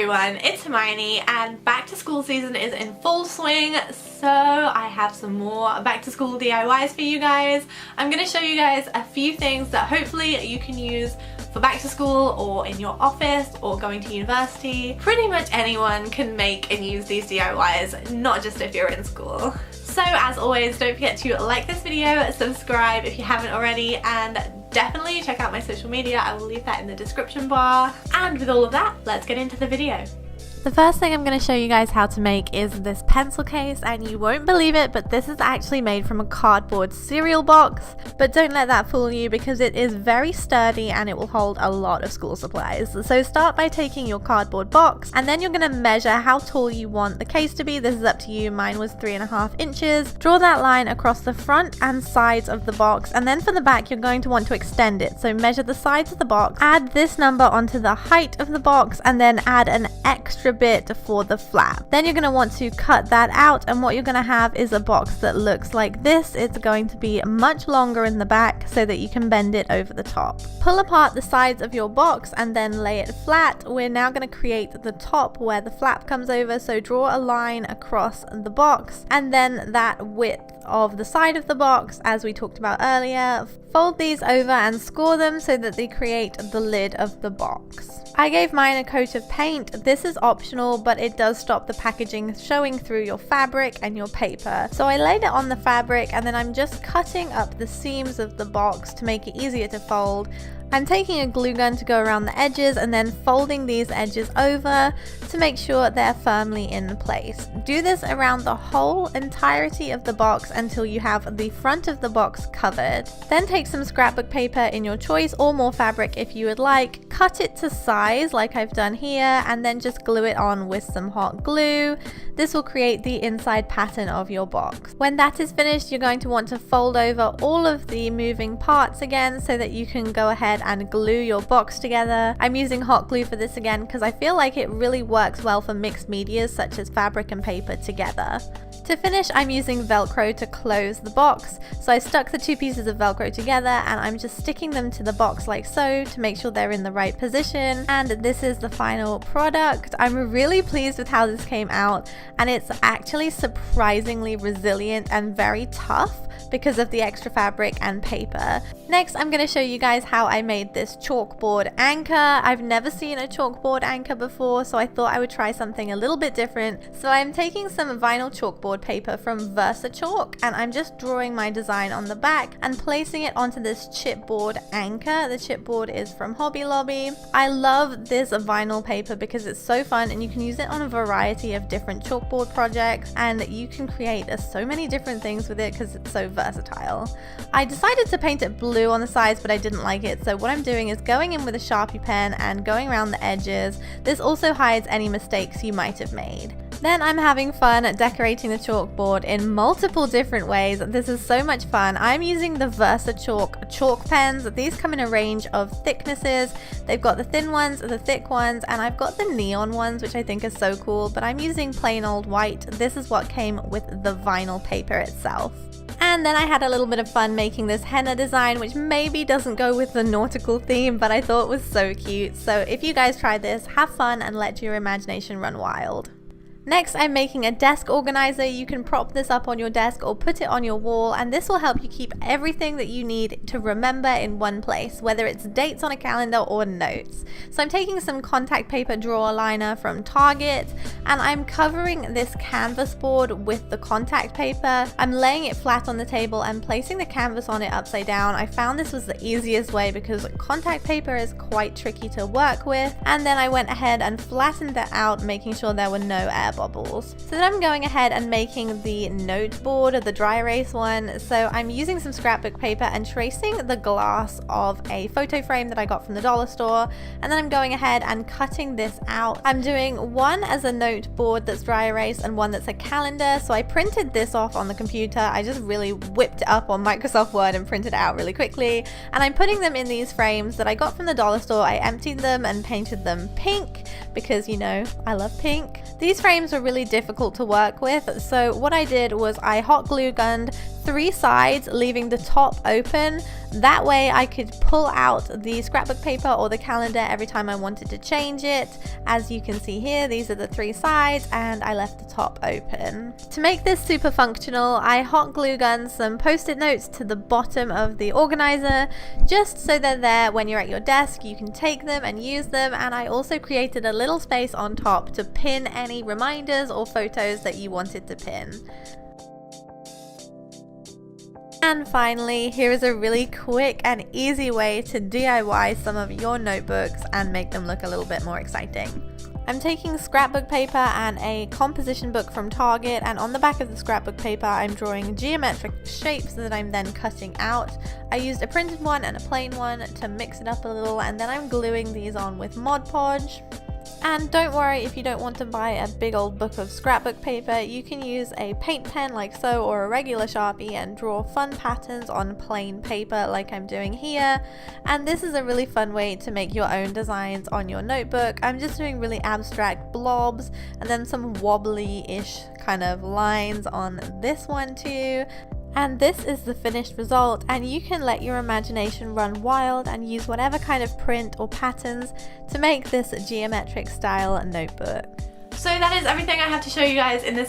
everyone, it's Hermione and back to school season is in full swing, so I have some more back to school DIYs for you guys. I'm going to show you guys a few things that hopefully you can use for back to school or in your office or going to university. Pretty much anyone can make and use these DIYs, not just if you're in school. So as always, don't forget to like this video, subscribe if you haven't already, and definitely check out my social media. I will leave that in the description bar. And with all of that, let's get into the video. The first thing I'm going to show you guys how to make is this pencil case, and you won't believe it, but this is actually made from a cardboard cereal box. But don't let that fool you, because it is very sturdy and it will hold a lot of school supplies. So start by taking your cardboard box, and then you're going to measure how tall you want the case to be. This is up to you. Mine was 3.5 inches. Draw that line across the front and sides of the box, and then for the back you're going to want to extend it. So measure the sides of the box, add this number onto the height of the box, and then add an extra bit for the flap. Then you're going to want to cut that out, and what you're going to have is a box that looks like this. It's going to be much longer in the back so that you can bend it over the top. Pull apart the sides of your box and then lay it flat. We're now going to create the top where the flap comes over, so draw a line across the box and then that width of the side of the box as we talked about earlier. Fold these over and score them so that they create the lid of the box. I gave mine a coat of paint. This is optional, but it does stop the packaging showing through your fabric and your paper. So I laid it on the fabric, and then I'm just cutting up the seams of the box to make it easier to fold. I'm taking a glue gun to go around the edges and then folding these edges over to make sure they're firmly in place. Do this around the whole entirety of the box until you have the front of the box covered. Then take some scrapbook paper in your choice, or more fabric if you would like. Cut it to size like I've done here, and then just glue it on with some hot glue. This will create the inside pattern of your box. When that is finished, you're going to want to fold over all of the moving parts again so that you can go ahead and glue your box together. I'm using hot glue for this again because I feel like it really works well for mixed medias such as fabric and paper together. To finish, I'm using Velcro to close the box. So I stuck the two pieces of Velcro together, and I'm just sticking them to the box like so to make sure they're in the right position. And this is the final product. I'm really pleased with how this came out, and it's actually surprisingly resilient and very tough because of the extra fabric and paper. Next, I'm going to show you guys how I made this chalkboard anchor. I've never seen a chalkboard anchor before, so I thought I would try something a little bit different. So I'm taking some vinyl chalkboard paper from Chalk, and I'm just drawing my design on the back and placing it onto this chipboard anchor. The chipboard is from Hobby Lobby. I love this vinyl paper because it's so fun, and you can use it on a variety of different chalkboard projects, and you can create so many different things with it because it's so versatile. I decided to paint it blue on the sides, but I didn't like it, so what I'm doing is going in with a Sharpie pen and going around the edges. This also hides any mistakes you might have made. Then I'm having fun decorating the chalkboard in multiple different ways. This is so much fun. I'm using the chalk pens. These come in a range of thicknesses. They've got the thin ones, the thick ones, and I've got the neon ones, which I think is so cool, but I'm using plain old white. This is what came with the vinyl paper itself. And then I had a little bit of fun making this henna design, which maybe doesn't go with the nautical theme, but I thought was so cute. So if you guys try this, have fun and let your imagination run wild. Next, I'm making a desk organizer. You can prop this up on your desk or put it on your wall, and this will help you keep everything that you need to remember in one place, whether it's dates on a calendar or notes. So I'm taking some contact paper drawer liner from Target, and I'm covering this canvas board with the contact paper. I'm laying it flat on the table and placing the canvas on it upside down. I found this was the easiest way because contact paper is quite tricky to work with, and then I went ahead and flattened that out, making sure there were no air bubbles. So then I'm going ahead and making the note board, the dry erase one. So I'm using some scrapbook paper and tracing the glass of a photo frame that I got from the dollar store, and then I'm going ahead and cutting this out. I'm doing one as a note board that's dry erase and one that's a calendar. So I printed this off on the computer. I just really whipped it up on Microsoft Word and printed it out really quickly, and I'm putting them in these frames that I got from the dollar store. I emptied them and painted them pink because, you know, I love pink. These frames were really difficult to work with, so what I did was I hot glue gunned 3 sides, leaving the top open. That way I could pull out the scrapbook paper or the calendar every time I wanted to change it. As you can see here, these are the 3 sides and I left the top open. To make this super functional, I hot glue gunned some post-it notes to the bottom of the organizer, just so they're there when you're at your desk, you can take them and use them. And I also created a little space on top to pin any reminders or photos that you wanted to pin. And finally, here is a really quick and easy way to DIY some of your notebooks and make them look a little bit more exciting. I'm taking scrapbook paper and a composition book from Target, and on the back of the scrapbook paper I'm drawing geometric shapes that I'm then cutting out. I used a printed one and a plain one to mix it up a little, and then I'm gluing these on with Mod Podge. And don't worry if you don't want to buy a big old book of scrapbook paper, you can use a paint pen like so or a regular Sharpie and draw fun patterns on plain paper like I'm doing here. And this is a really fun way to make your own designs on your notebook. I'm just doing really abstract blobs and then some wobbly-ish kind of lines on this one too. And this is the finished result, and you can let your imagination run wild and use whatever kind of print or patterns to make this geometric style notebook. So that is everything I have to show you guys in this